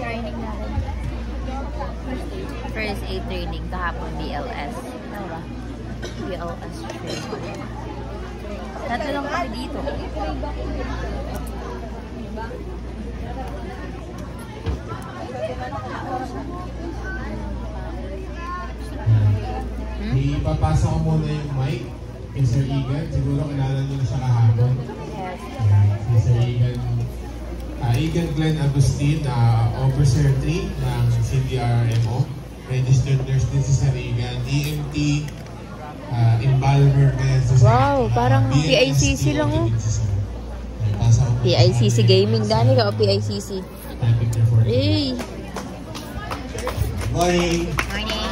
training natin. First aid training kahapon, BLS. Ano ba? BLS training. Tatlo lang kami dito. Ipapasa ko muna yung mic kay Sir Egan. Siguro kilala niyo na siya kahapon. Yes. Si Sir Egan. Egan Glenn Agustin, Officer 3 ng CDRMO. Registered nurse din si Sir Egan. EMT, Embalmer din sa wow, parang PICC lang oh. PICC Gaming. Dami ka o PICC? Hey! Morning! Morning!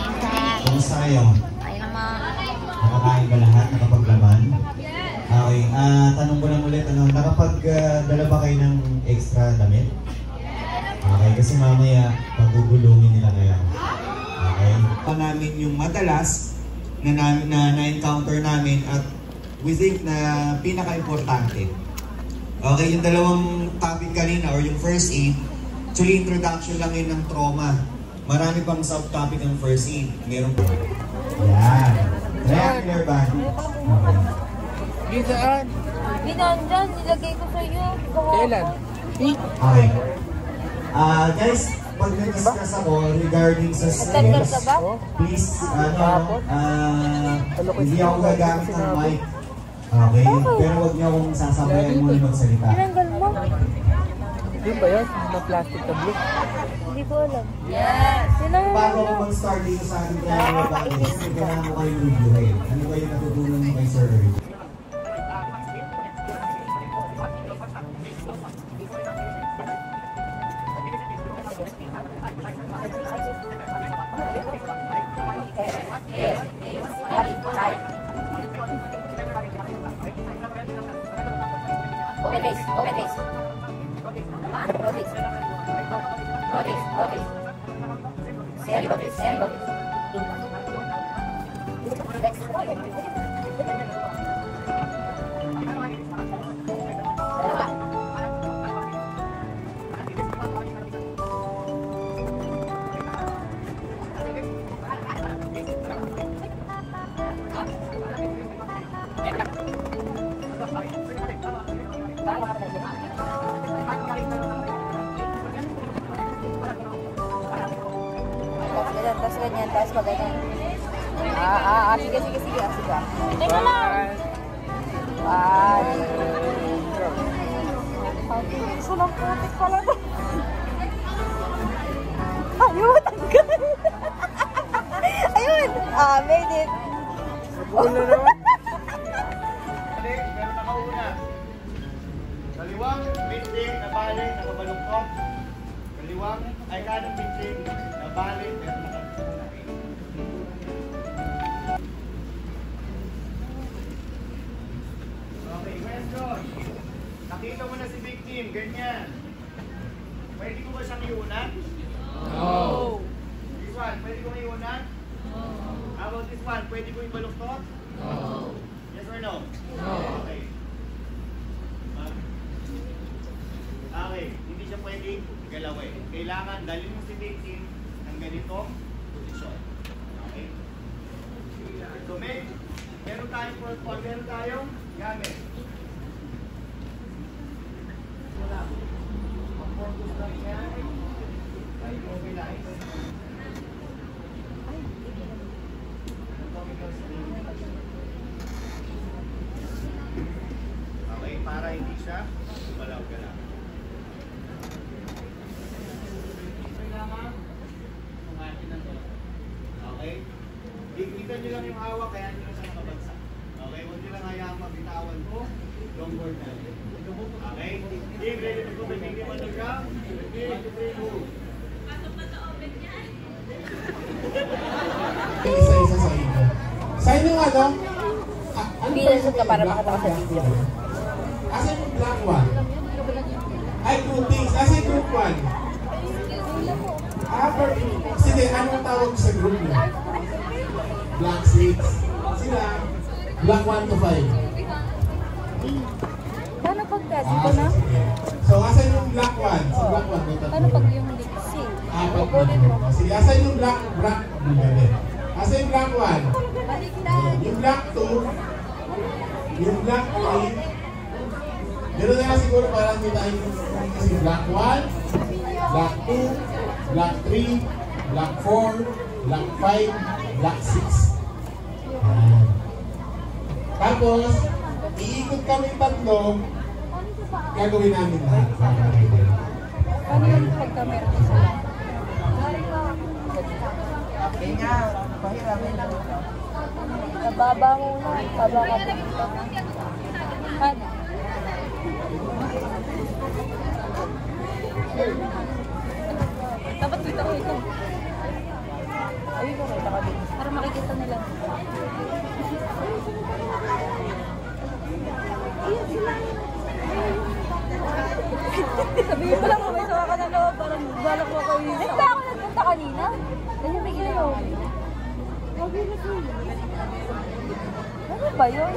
Kumusta kayo? Ay naman. Nakakain ba lahat? Nakapaglaman? Okay, tanong ko lang ulit, nakapagdala ba kayo ng extra damit? Okay, kasi mamaya pagugulungin nila ngayon. Okay? Namin yung madalas na encounter namin at we think na pinaka-importante. Okay, yung dalawang topic kanina or yung first aid, actually introduction lang yun ng trauma. Marami pang subtopic ng first aid. Meron po. Yan. Triangular band. Okay. Gidaan. Gidaan dyan, nilagay ko sa iyo. Kailan? Okay. Guys, pag nag-discuss ako regarding sa skills, please, hindi ako gagamit ng mic. Okay? Pero huwag niyo akong sasabayan muna magsalita. Tinanggal mo? Yun ba yun? Na plastic na blue? Hindi ko alam. Yes! Bago ako mag-start dito sa ating triangular band, kailangan ko kayong reviewin. Ano ba yung natutunan mo kay Sir Eric? Tapos ganyan, tapos magandang. Sige. Teka lang! Sulang putik pala ito. Ayun, tanggal! Ayun! Made it! Nabuo na naman. Meron nakauna. Kaliwang, biting, nabalik, nakabaluktot. Kaliwang, ay kanang biting, nabalik, meron nakabaluktot. Okay, question. Nakita mo na si victim, ganyan. Pwede ko ba siyang iunan? No. This one, pwede ko iunan? No. How about this one? Pwede ko ibaluktot? No. Yes or no? No. Okay. Okay, hindi siya pwedeng galawin. Kailangan dalhin mo si victim ng ganitong posisyon. Okay? So, meron tayong gamit. Wala. Ang focus lang yan ay immobilize. Okay, para hindi siya gumalaw-galaw. Okay? Ikitan nyo lang yung hawak, kaya nyo lang siya nakabagsak. Okay? Huwag nyo lang hayaan mabitawan ko. Longboard natin. Okay? Team, ready to go. Bigyan mo na siya. 1, 2, 3, move. Pasok na sa open yan. Isa-isa sa inyo. Sa inyo nga daw? Pinasot ka para makatawa sa video. Asa yung black one? Ay, groupings. Asa yung group 1? Sige, anong tawag sa group niyo? Black 6. Sila, black 1 to 5. Paano pag dito na? So, asan yung black 1? Sa black 1 may tatlo. Paano pag yung lip sync? Apat na group. Sige, asan yung black? Asan yung black 1? Yung black 2, yung black 3, gano'n na lang siguro parang kita yung kasi black 1, black 2, black 3, black 4, black 5, black 6. Tapos, iikot kami tatlo, gagawin namin lahat. Paano yung pag-camera ko sa? Nababa muna. Baba ka dito. Paano? Dapat kita ko ito. Ayun ko, kita ka dito. Para makikita nila. Sabihin mo lang kung may sawa ka na loob. Parang balak mo kayo yun. Nagta ako nagpunta kanina. Ganyan may ilaw. Ano ba yun?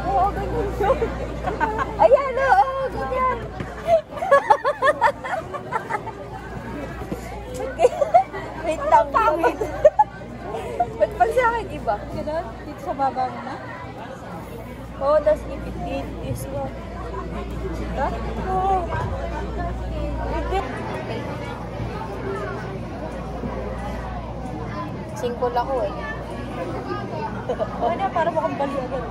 Oo, ganyan yun. Ayan, oo, ganyan. Wait lang. Ba't pag sa akin iba? Ganun? Dito sa baba mo na? Oo, tapos ipit this one. Ha? Oo. Singkol ako eh. Ano, para mukhang bali agad.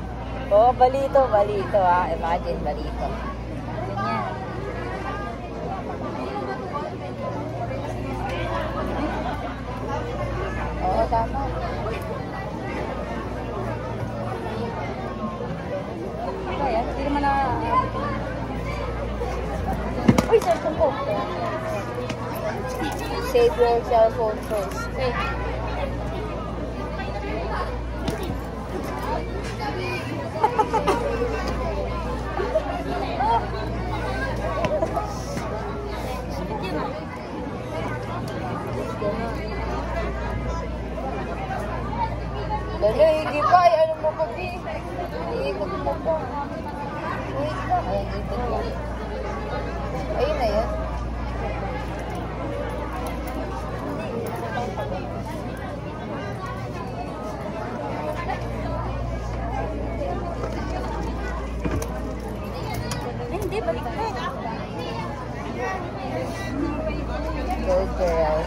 Oo, balito ha. Imagine, balito. Ganyan. Oo, tama. Kaya, hindi naman na... Uy, cellphone ko. Save your cellphone first. Okay. Dali, hindi pa. Ay, ano mo pa, Bi? Iikot mo pa. Wait na. Ayan, ikot lang. Ayun na yun. Hindi, balik ka. Go, girl.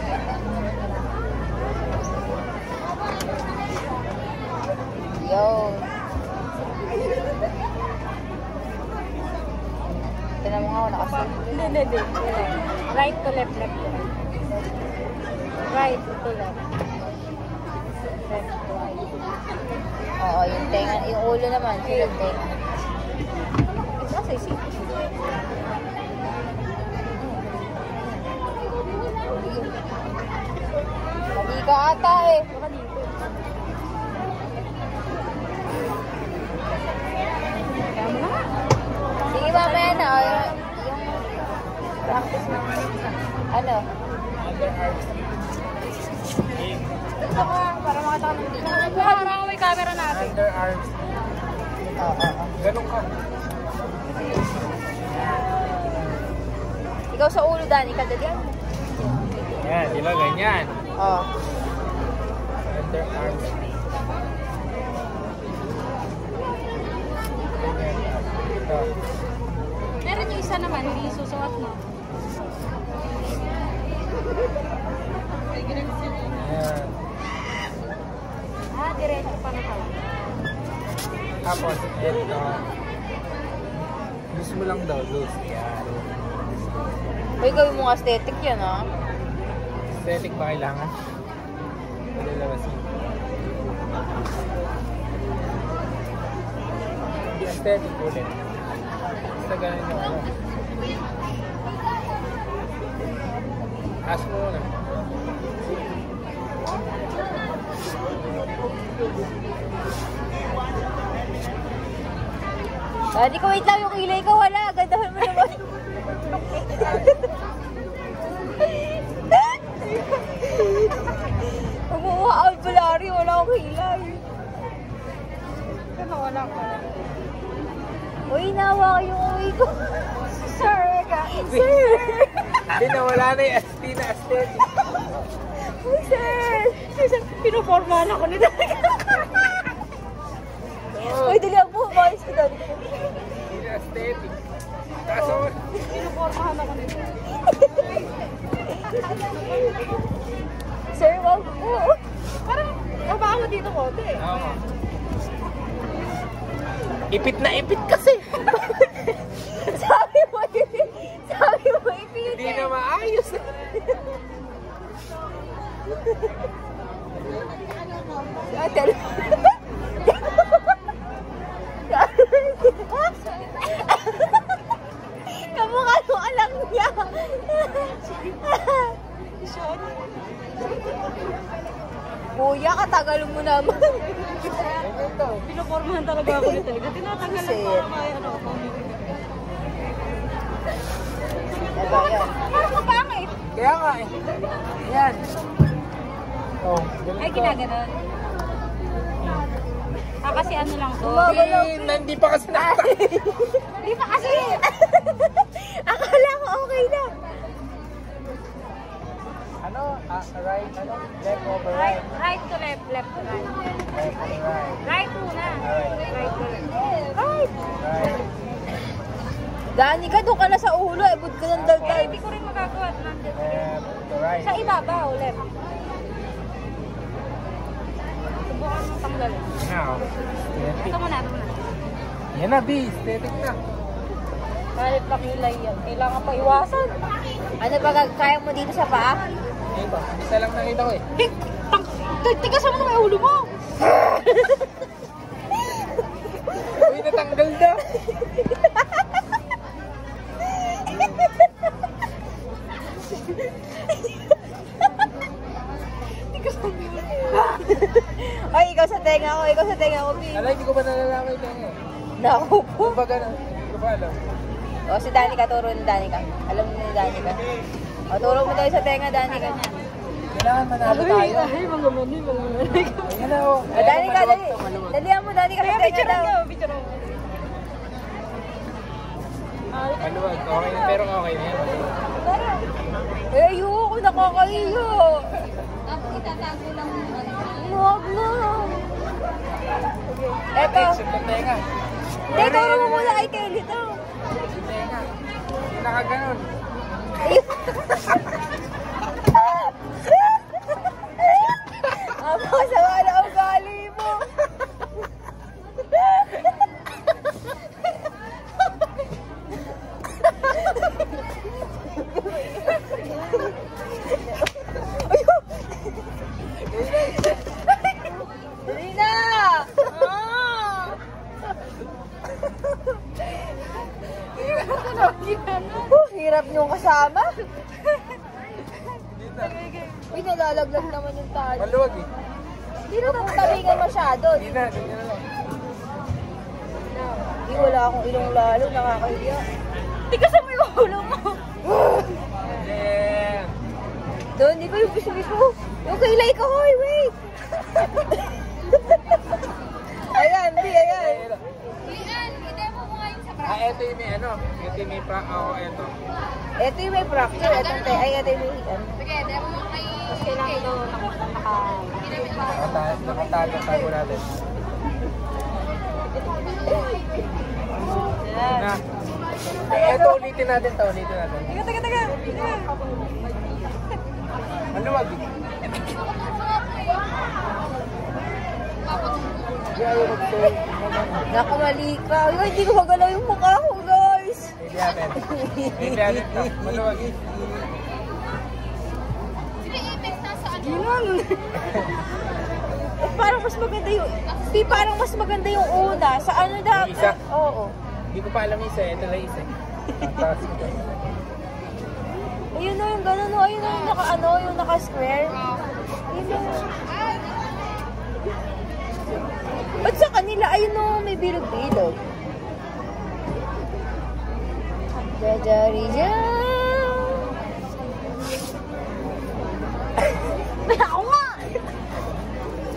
Yo. Tignan mo nga ako nakasave. Hindi. Right to left, left to right. Right to left. Left to right. Oo, yung tenga, yung ulo naman, yung tenga. Kasi isip. Mali ka ata eh. Baka dito. Sige, mamaya na. Yung practice na. Ano? Ito ka, para makita ka ng dito. Para may camera natin. Underarms. Oo. Ganun ka. Ikaw sa ulo, Dani, kadalian. Yan, di ba ganyan? Oo. Underarms. Ito. Meron yung isa naman, hindi susuot mo. Yan. Diretso pa na pala. Tapos, ito. Loose mo lang daw, loose. Yan. Uy, gawin mo aesthetic yun, ha? Aesthetic ba kailangan? Lalabasin. Hindi aesthetic ulit. Basta ganun yung ano. Ask mo na. Di ko wait lang yung kilay ko, wala. Gandahan mo naman. Umuha alpulari, wala akong hilay. Kaya wala ka. Uy, nawa ko yung uwi ko. Sir, sir. Hindi na, wala na yung Astina aesthetic. Uy, sir! Sir, pinupormahan ako ni Daddy. Uy, dali ako. Umayos ko, Daddy. Astina aesthetic. Kaso, Pinupormahan ako ni Daddy. Sir, wag. Oo. Parang, kabaka mo dito konti. oo. Ipit na ipit kasi. Sabi mo, ipit. Hindi na maayos. Atel. Kamukha mo alam niya. Kuya, katagal mo naman. Pinupormahan talaga ako nito. Tinatagal lang para kaya ano ako. Ito, yan. Parang kapangit. Kaya nga eh. Yan. Oh, Ay, ginaganon. Kasi ano lang to. Hindi pa kasi Hindi pa kasi. Akala ko okay na. Ano? Right, ano? Left over Right, right. right to left, left to right. Left over right. Right muna. Alright. Right to left. Right. Right. Dani ka, doon ka na sa ulo. Ibod ka ng daldal. Hindi ko rin magagawa. Left to right. Sa ibabaw, left. Subukan mong tanggalin. Now, aesthetic. Ito muna, ito muna. Yan na, B. Aesthetic na. Kahit na kilay yan. Kailangan pa iwasan. Ano ba, kaya mo dito sa paa? Ito, isa lang nakita ko eh. Tigasan mo na may ulo mo. Uy, natanggal na. Ay, ikaw sa tenga ko, Bi. Ala, hindi ko ba nalalaman ito eh. Naku po. Kumbaga na, hindi ko ba alam. O, si Danica, turo ni Danica. Alam mo ni Danica. O, turo mo tayo sa tenga, Danica. Kailangan manalo tayo. Ay, mga mani. Ayan na, oh. O, Danica, dali. Dalihan mo, Danica, sa tenga daw. Maluwag, okay na, pero okay na yan. Eh, ayoko, nakakahiyo. Tapos itatago lang mo. Huwag na. Eto. Sa tenga. Hindi, turo mo muna kay Kelly to. Sa tenga. Hindi nakaganon. Ako, sama na ang gali mo. Dali na! Hirap niyong kasama. Uy, nalalaglag naman yung tali. Maluwag eh. Hindi na tatabingan masyado. Hindi na, ganyan na lang. Hindi, wala akong ilong lalo. Nakakahiya. Tigasan mo yung ulo mo. Yeah. Doon, hindi ko yung gusto. Yung kilay ko, hoy, wait. Ayan, di, ayan. Eto yung may ano. Eto yung may eto. Ito yung may fracture. Ito yung may ano. Tapos kailangan ito Nakatago natin. Na. Eto, ulitin natin to. Taga. Maluwag eh. Naku, mali ka. Ay, hindi ko magalaw yung mukha ko, guys. Hindi natin to. Maluwag eh. Parang mas maganda yung... Parang mas maganda yung una. Sa ano dapat? Yung isa? Oo. Hindi ko pa alam isa. Ito lang isa. Tatas ko. Ayun na yung gano'n. Ayun na yung yung naka-square. Ayun na. Ba't sa kanila? Ayun na may bilog-bilog. Jajari dyan. Ako nga!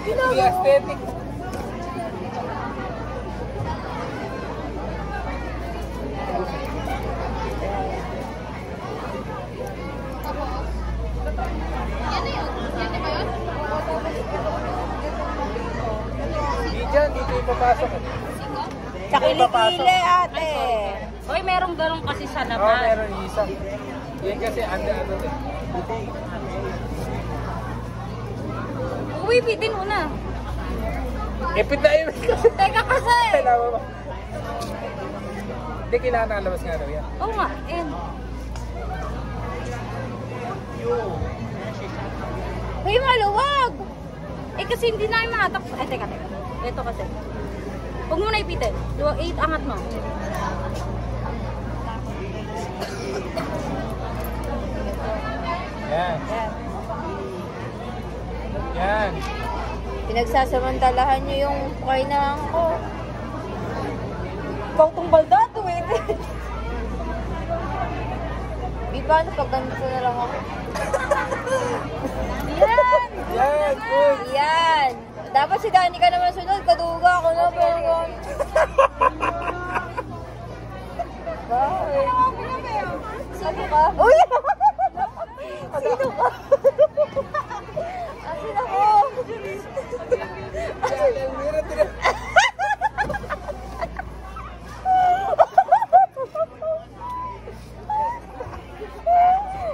Hindi aesthetic. papasok. Sa kilikili, ate. Hoy, merong ganun kasi sa Oo, labas. meron isa. Yan kasi ano eh. Uy, bitin mo na. Ipit na yun. Teka kasi. Kailangan ba? Hindi, kailangan nakalabas nga daw yan. Oo nga, and. Uy, maluwag. Eh kasi hindi na yung mahatak. Eh, teka. Ito kasi. Huwag mo na ipitin. 8, angat mo. Yan. Yan. Pinagsasamantalahan niyo yung kainangan ko. Ikaw tong balda, wait. Di ba, ano pag ganito na lang ako? Yan! Yan, good. Yan! Dapat si Dani ka naman sunod, kaduga ako na, pero... Bakit? Sino ka? Uy! Sino ka? Asin ako!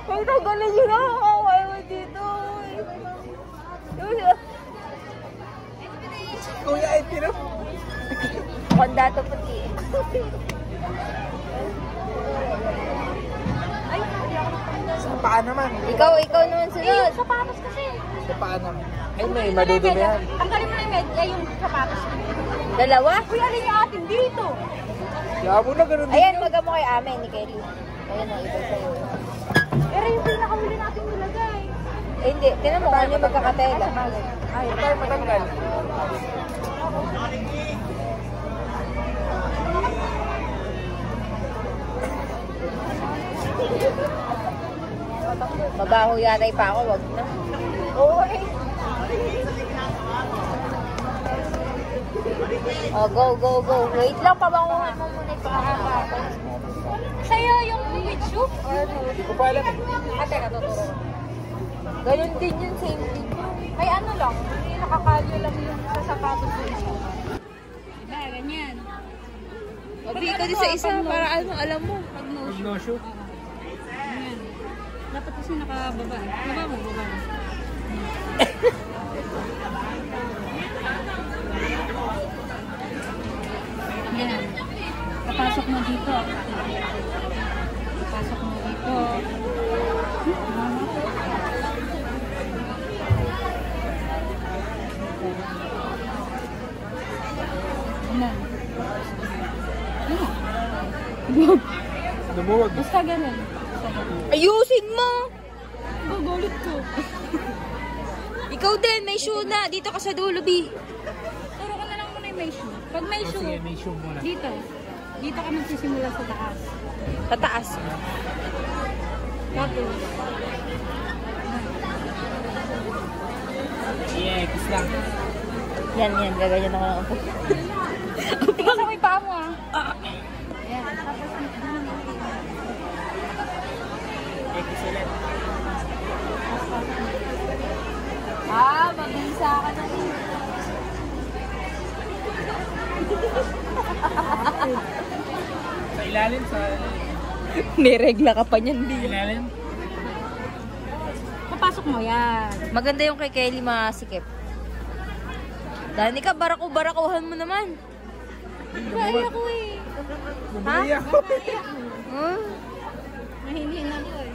Ay, tanggalin nyo na ako. Ayaw dito. Kuya, itiro. Kanda to puti. Sa paa naman. Ikaw naman sunod. Sapatos kasi. Sa paa naman. Ay, may madudumi yan. Tanggalin mo na yung medya, yung sapatos. Dalawa? Uy, alin yung atin dito? Kaya mo na ganun din. Ayan, magamo kay Amen ni Kelly. Ayan ang iba sa'yo. Pero yung pinakahuli natin nilagay. Eh, hindi. Tinan mo kung ano yung magkakatela. Ay, tayo matanggal. Mabaho yatay pa ako, wag na. Okay. Oh, go. Wait lang, pabanguhan mo muna ito. Sa'yo yung with shoe? Hindi ko pa alam. Ate, natuturo. Ganun din yun, same thing. Ay, ano lang, nakakalyo lang yung sa sapatos ko isa. Diba, ganyan. Mabi ka din sa isa para alam mo. Pag no Pag shoe. no shoe. Ganyan. Dapat kasi nakababa. Baba mo. Yan. Papasok mo dito. Yan. Lumuwag. Basta ganun. Ayusin mo! Gugulit ko. Ikaw din, may shoe na. Dito ka sa dulo, B. Turo ka na lang muna yung may shoe. Pag may shoe, Sige, may shoe muna. dito. Dito ka magsisimula sa taas. Sa taas. Tapos, Yeah, kiss lang. Yan. Gaganyan ako ng upo. tingnan sa may paa mo ah. Ayan. Tapos, Yeah, kiss ulit. Mabisa ka na rin. Sa ilalim, sa Niregla ka pa niyan, B. ilalim. papasok mo yan. Maganda yung kay Kelly, masikip. Dani ka, barakuhan mo naman. Kaya ako eh. Bumili ako. Mahina ko eh.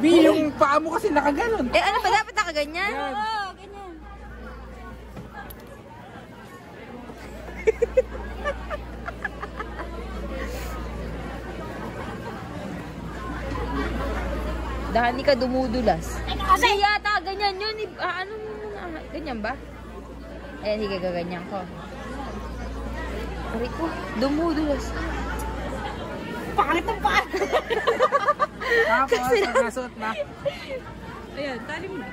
B, yung paa mo kasi nakaganon. Eh, ano ba? Dapat nakaganyan? Yan. Oo, ganyan. Dani ka dumudulas. Kasi, Hindi yata, ganyan yun. Ano muna? Ganyan ba? Ayan, sige, gaganyan ko. Aray ko, dumudulas. pangit ang paa. Tapos, nasuot na. Ayan, talim na.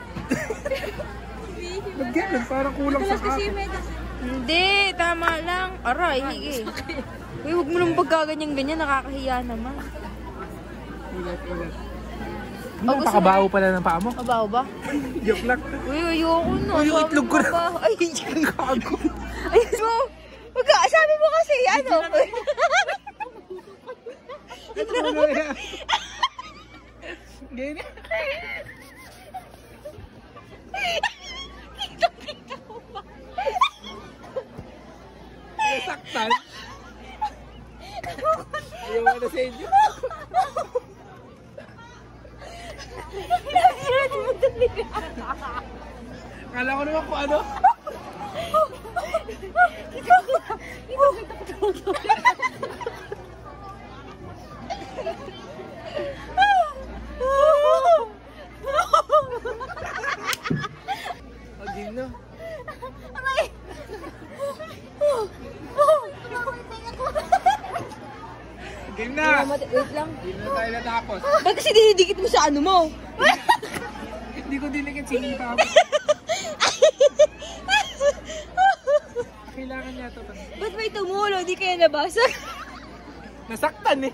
Ba't ganun? Parang kulang sa Kasi ako. medyo. Hindi, tama lang. Aray, sige. Uy, huwag mo nang pagkaganyan-ganyan. Nakakahiya naman. Ulit. Napakabaho pala ng paa mo. Mabaho ba? Joke lang. Uy, ayoko na. Uy, yung itlog ko na. Ay, gago. Ay, so, sabi mo kasi, ano? Ito mo na. Ganyan. Kita ko ba? Saktan. Ayaw mo na sa inyo. Kala ko naman kung ano. Agin na. Game na! Wait lang. Hindi na tayo natapos. Ba't kasi dinidikit mo sa ano mo? Hindi ko dinikit, sinita mo. Kailangan niya ito. Ba't may tumulo? Di kaya nabasag? Nasaktan eh.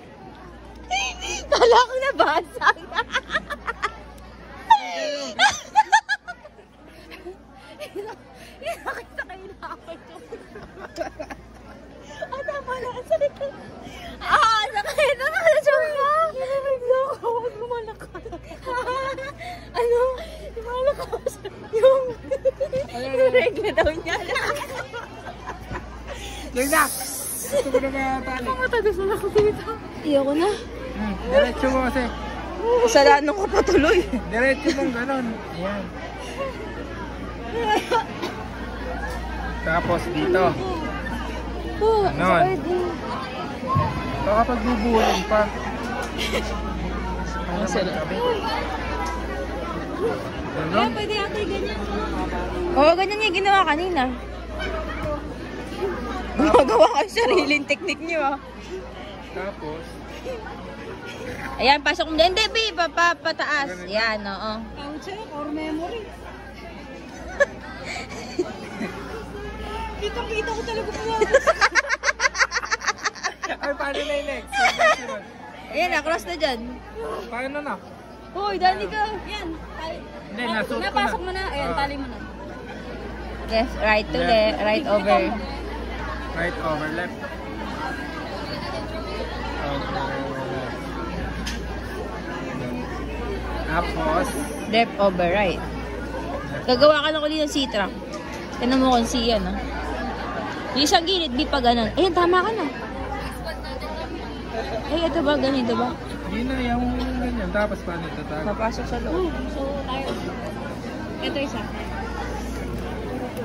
Kala ko nabasag. Nakita kayo na ako ito. Tama na. Ang sakit. Sakit. Nakalasyong ka. Huwag mo malakas. Ano? Malakas. Yung regle daw niya. Yan na! Gusto ko na matali. Matagos na ako dito. Iyoko na. Diretso mo kasi. Kasalanan ko pa tuloy. Diretso mong ganon. Ayan. Tapos dito. Ganon. Baka pagbubuhin pa. Ano ba sabi? Ganon. Pwede ate ganyan. Oo, ganyan yung ginawa kanina. Gumagawa kayo sariling teknik niyo ah. Tapos. Ayan, pasok mo. Hindi, B. Pataas. Ayan, oo. Ang sa'yo, core memory. Kita ko talaga po. Ay, paano na yung next? Ayan, na-cross na dyan. Paano na? Hoy, dali ka. Yan. Hindi, nasuot ko na. Napasok mo na. Ayan, tali mo na. Yes, right to left. Right over. Right over left. Tapos, Left over right. Gagawa ka ng uli ng C-track. Tignan mo kung C yan, ah. Yung isang gilid, di pa ganun. Ayan, tama ka na. Ay, ito ba? Ganito ba? hindi na yung ganyan. Tapos paano ito? Papasok sa loob. So, tayo. Ito isa.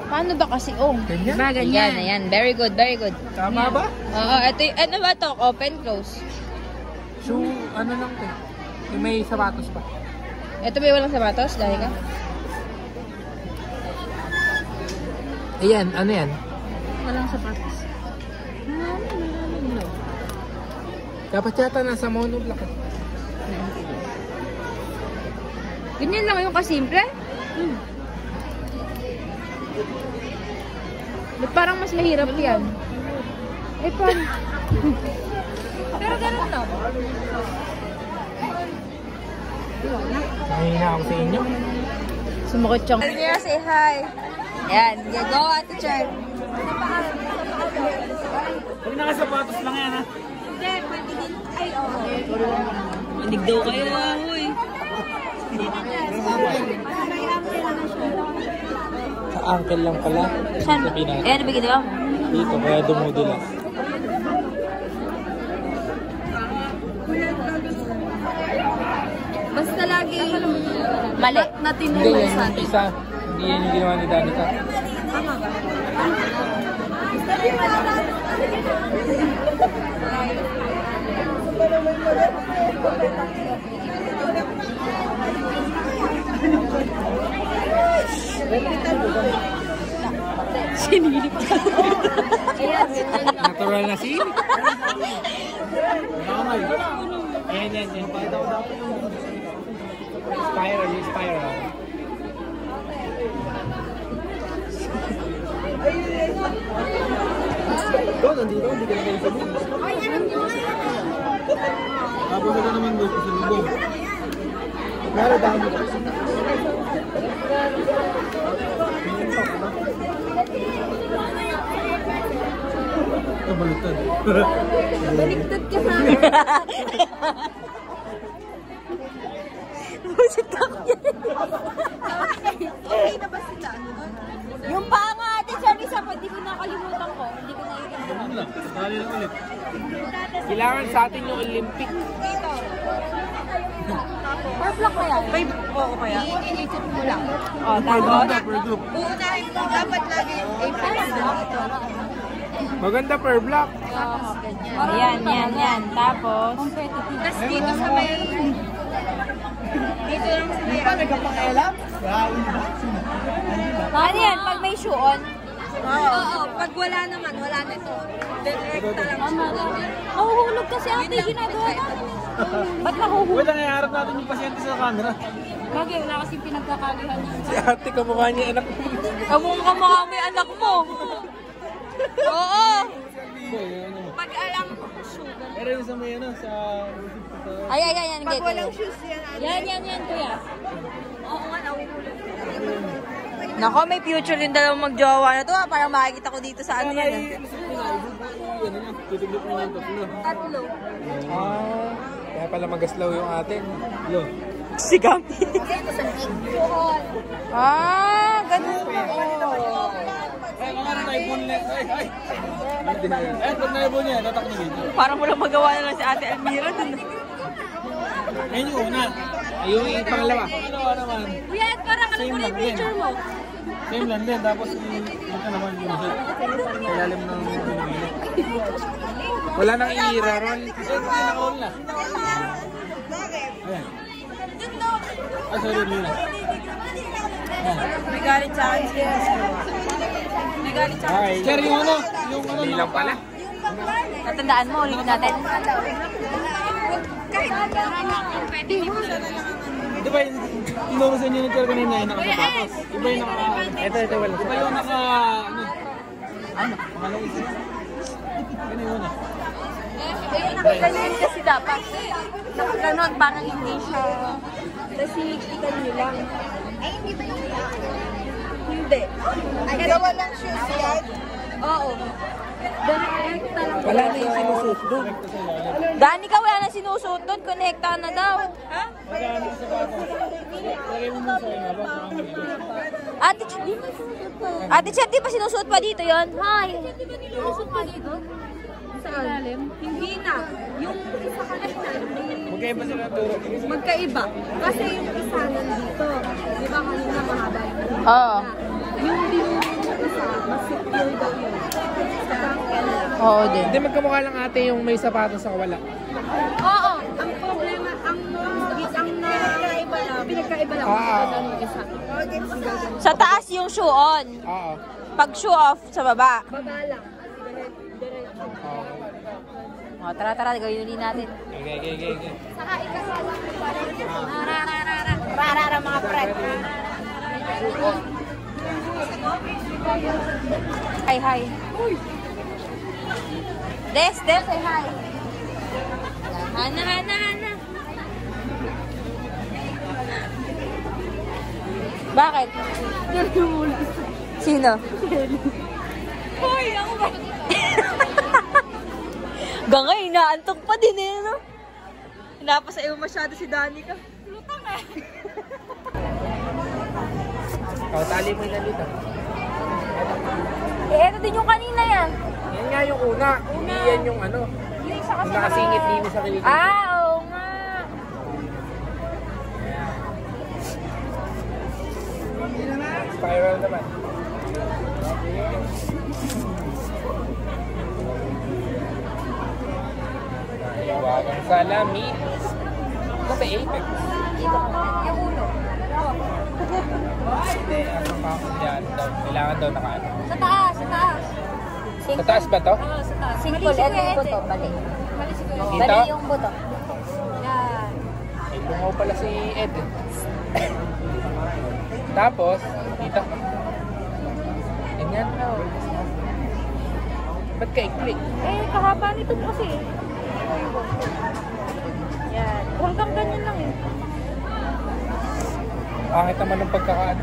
Paano ba kasi? Oh, Ganyan? diba ganyan? Ayan, very good, very good. Tama ba? Oo, ano ba to? Open, close. So, ano lang to? Yung may sapatos pa. Ito ba walang sapatos? Dahil ka? Ayan, ano yan? Walang sapatos. Dapat yata nasa monoblock. Ganyan lang yung kasimple? Ba't parang mas mahirap yan? Eh, paano? Pero ganun lang. Nahihina ako sa inyo. Sumakot siyang. Say hi. Yan, go Ate Char. Pag nakasapatos lang yan ha. Hindi, pwede din. Ay, oo. Manig daw kayo, ahoy. Sa ankle lang pala. Saan? Ayan, nabigyan daw. Dito, kaya dumudulas. Basta lagi Mali. na Hindi tinulong yan sa yung atin. isa. Hindi yan yung ginawa ni Danica. Tama ba? Sinilip ka. Natural na si. Normal. Ayan, yan. Spiral, yung spiral. Ito, nandito. Hindi ka na kayo sa lubong. Tapos ito naman doon sa lubong. Meron dami ko. Balutad. Baliktad ka na. Busit ako yan. Okay na ba sila? Yung paa nga ate, Charlie, sa hindi ko nakalimutan ko. Hindi ko nakikita. Ano lang? Sali lang ulit. Kailangan sa atin yung Olympic. Dito. Per block na yan. Oo kaya? I-isip mo lang. Oh, tapos. Per group. Uunahin mo dapat lagi Maganda per block. Yan. Tapos. Tapos dito sa may... Dito lang sa may... Ano yan? Pag may shoe on? Oo. Pag wala naman, wala na ito. Direkta lang siya. Nahuhulog kasi ate, ginagawa namin. Ba't nahuhulog? Wait lang, iharap natin yung pasyente sa camera. Bagay, wala kasi pinagkakalihan niya. Si ate, kamukha niya anak mo. Kamukha mo yung anak mo. Oo. Pag alam Pero yung sa may ano, sa... Ay, yan. pag walang shoes yan. Yan, kuya. Oo nga, nahuhulog. Nako, may future din dalawang magjowa na to ha. Parang makikita ko dito sa ano yan. Titiglip mo yung tatlo. Tatlo. Kaya pala magaslaw yung atin. Lo. Si Gampi. Ganun ba? Ay, mga naibon niya. Ay. Pag naibon niya, tatak niya dito. Parang wala magawa na lang si Ate Almira dun. Ayun yung una. Ayun yung pangalawa. Pangalawa naman. Kuya, parang ano ko na yung picture mo? Same lang din. Tapos yung ka naman yung sa ilalim ng pinamili. Wala nang i-roll. Kasi naka-roll na. Ayan. Ah, sorry, Luna. May galit sa akin siya. May galit sa akin. Sir, yung ano? Yung ano? Hindi lang pala. Natandaan mo, ulit natin. Pwede mo. Di ba yung inuusan nyo nito kanina yung nakasapatos? Iba yung naka... Ito, wala. Iba yung naka... Ano? Pangalawang isa. Ano yun ah? Ganyan kasi dapat. Ganon, parang hindi siya. Kasi ikan nyo lang. Ay, hindi ba yung... Hindi. Pero walang shoes yan? Oo. Wala na yung sinusuot doon. Dani ka, wala na sinusuot doon. Connecta na daw. Ha? Magkano yung sapatos? Lagay mo muna sa inyo. Ate Chet, di ba sinusuot pa dito yon? Hi. Di ba nilulusot pa dito? Sa ilalim? Hindi na. Yung isa kanina, Magkaiba sila turo. magkaiba. Kasi yung isa nandito. Di ba kanina mahaba yung Oo. yung isa, mas secure daw yun. Sa bangkel lang. Oo din. Hindi magkamukha lang ate yung may sapatos sa wala. Oo. Ang problema, ang pinagkaiba lang. Yung isa. Sa taas yung shoe on. Oo. Pag shoe off, sa baba. Baba lang. Diretso. O, tara, gawin ulit natin. Okay. Saka ikasama. Rarara mga friend. Hi. Des, say hi. Hana. Bakit? Sino? Hoy, ako ba? Gangay, inaantok pa din eh, no? Pinapasayaw masyado si Danica. Lutang eh. Tali mo ilan dito. Eh, ito din yung kanina yan. Yan nga yung una. Hindi yan yung ano. Yung isa kasi Nakasingit din sa kilikili. oo nga. Spiral naman. Wagang salamin. Ito ba Apex? Yung ulo. Hindi, ang pakong dyan daw. Kailangan daw nakaano. Sa taas. Sa taas ba to? Oo, sa taas. Simple, ito yung buto, bali. Mali siguro. Dito? Bali yung buto. Yan. Eh, bungaw pala si Ed. Tapos, dito. Ganyan. Ba't ka-click? Eh, kahaba nito kasi. Yan. Hanggang ganyan lang eh. Pangit naman ng pagkakaan.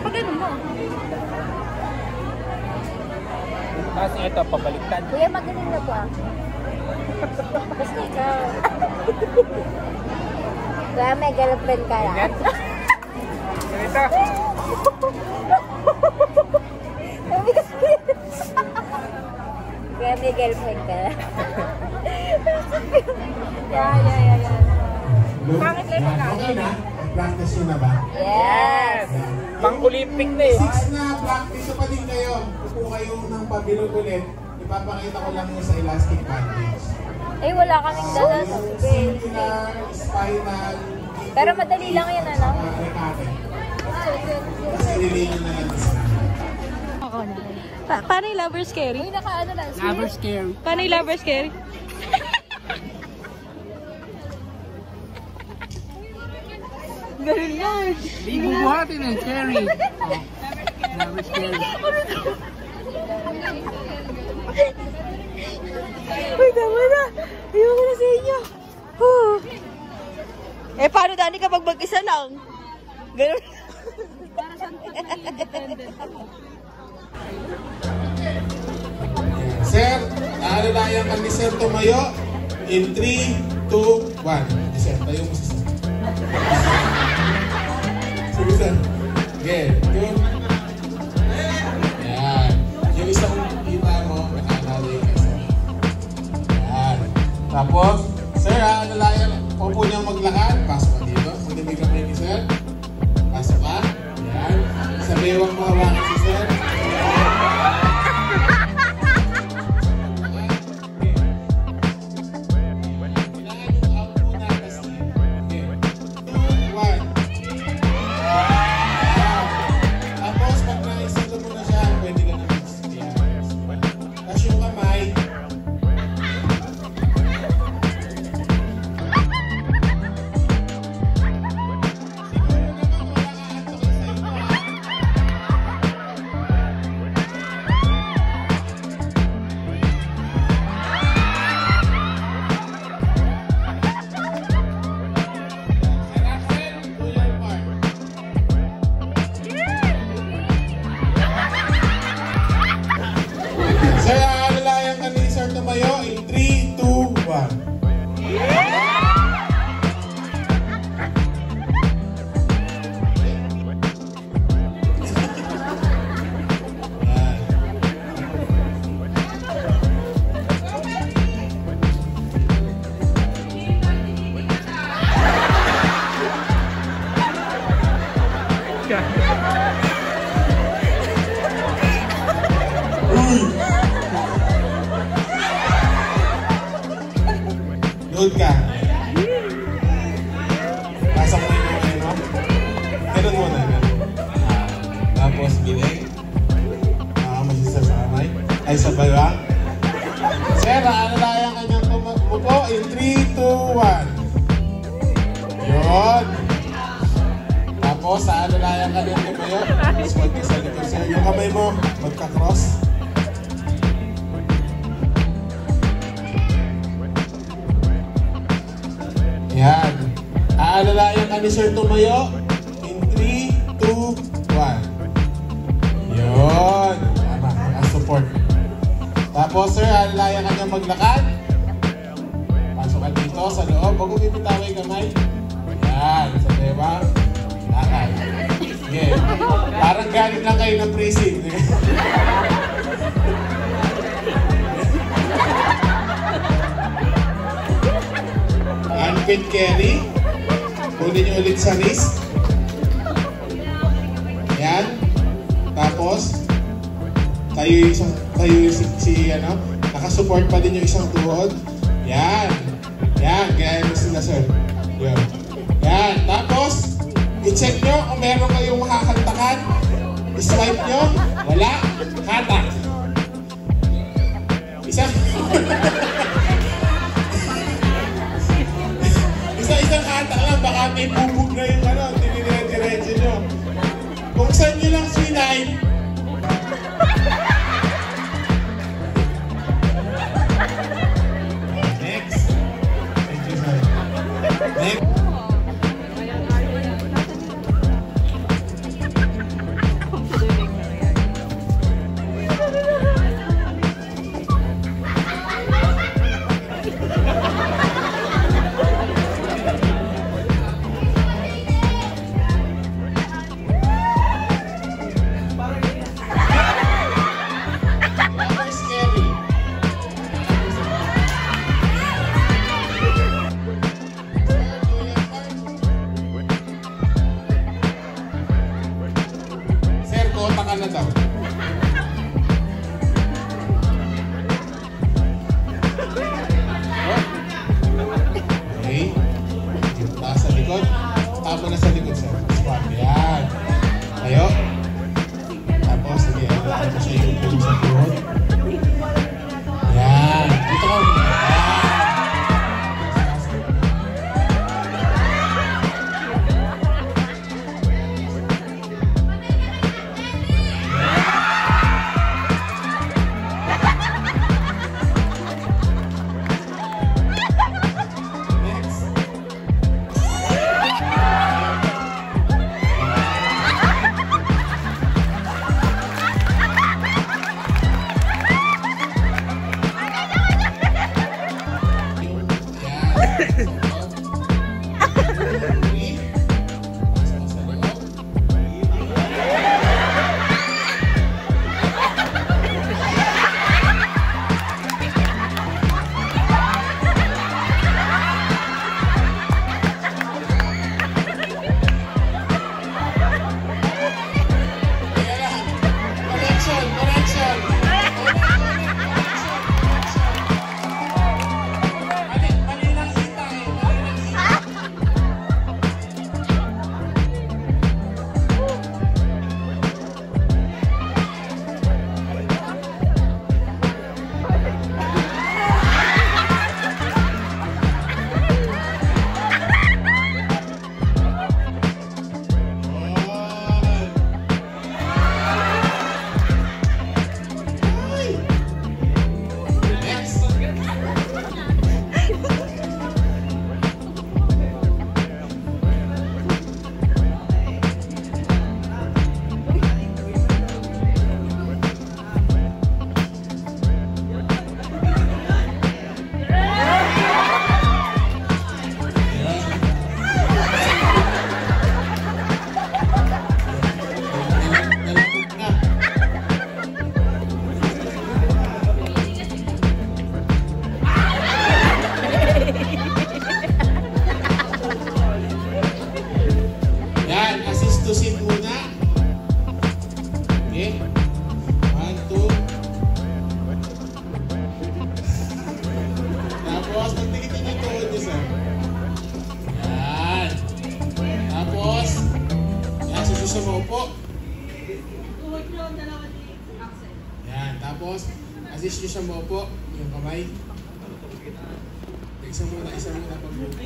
Pag ano mo? Tapos ito, pabaliktad. Kuya, magaling na po ah. Basta ikaw. Kuya, may girlfriend ka lang. Ganyan. Ganito. Kuya, may girlfriend ka lang. Yeah. Pangit lang yung Okay na? Practice nyo na ba? Yes! Pang-Olympic na eh. 6 na, practice pa din kayo. Upo kayo ng pabilog ulit. Ipapakita ko lang yung sa elastic bandage. Eh, wala kaming dala sa Yung base. circular, spinal, Pero madali lang yan, ano? recate. Tapos ililay nyo na lang sa Paano yung lover scary? Uy, naka-ano lang. Never scary. Paano yung lover scary? Ganun yan. Di bubuhatin eh, scary. Never scary. Uy, tama na. Ayoko na sa inyo. Eh, paano Dani kapag mag-isa lang? Ganun. Sir, aalalayan ka ni Sir tumayo. In 3, 2, 1. Sir, tayo mo si Sir. Sige, Sir. Okay, yun. Yan. Yung isang kita mo, nakaalala kay Sir. Yan. Tapos, Sir, aalalayan. Opo niyang maglakad. Pasok ka dito. Magdamig ka ni Sir. Pasok ka. Yan. Sa bewang mo hawakan si Sir. Sir, aalalayan ka ni Sir tumayo in 3, 2, 1. Load ka. Pasok mo yung mga ano. Ganun muna. Tapos bilig. Masisir sa kamay. Ay sa bala. Sir, aalalayan ka niyang tumupo in 3, 2, 1. Yun. Tapos, aalalayan ka niyang tumayo. Tapos magkisa likod sir. Yung kamay mo, magka-cross. Yan. Aalalayan ka ni Sir tumayo in 3, 2, 1. Yun. Tama. Support. Tapos sir, aalalayan ka niya maglakad. Pasok ka dito sa loob. Bago bibitaway kamay. Yan. Sa diba? Lakad. Sige. Parang galing lang kayo ng precinct. Unfit carry. Kunin nyo ulit sa wrist. Yan. Tapos, tayo si ano, nakasupport pa din yung isang tuhod. Yan. Yan. Gaya mo sila, sir. Yan. Yan. Tapos, i-check nyo kung meron kayong makakantakan. I-swipe nyo. Wala. Hatak. Isa. Isa-isang hatak lang. Baka may bubog na yung ano. Dinire-diretso nyo. Kung saan nyo lang swinain. Next. Thank you, sir. Next. likod. Tapo na sa likod, sir. Squat. Yan. Tayo. Tapos, sige. Ano mo siya yung sa tuhod. Yan. Dito ka. Tapos, assist nyo siya maupo, yung kamay. Isa muna pag-move.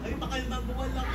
Ay, pakalma buwan lang.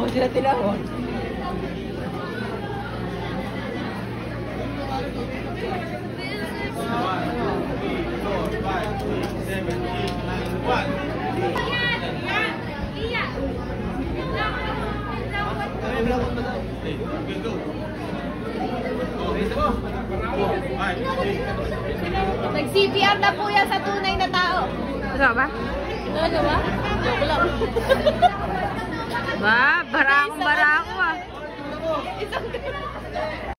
mo sila tinawag. Nag-CPR na po yan sa tunay na tao. Ano ba? Ano ba? Joke lang. Ba, barakong barako ah. Isang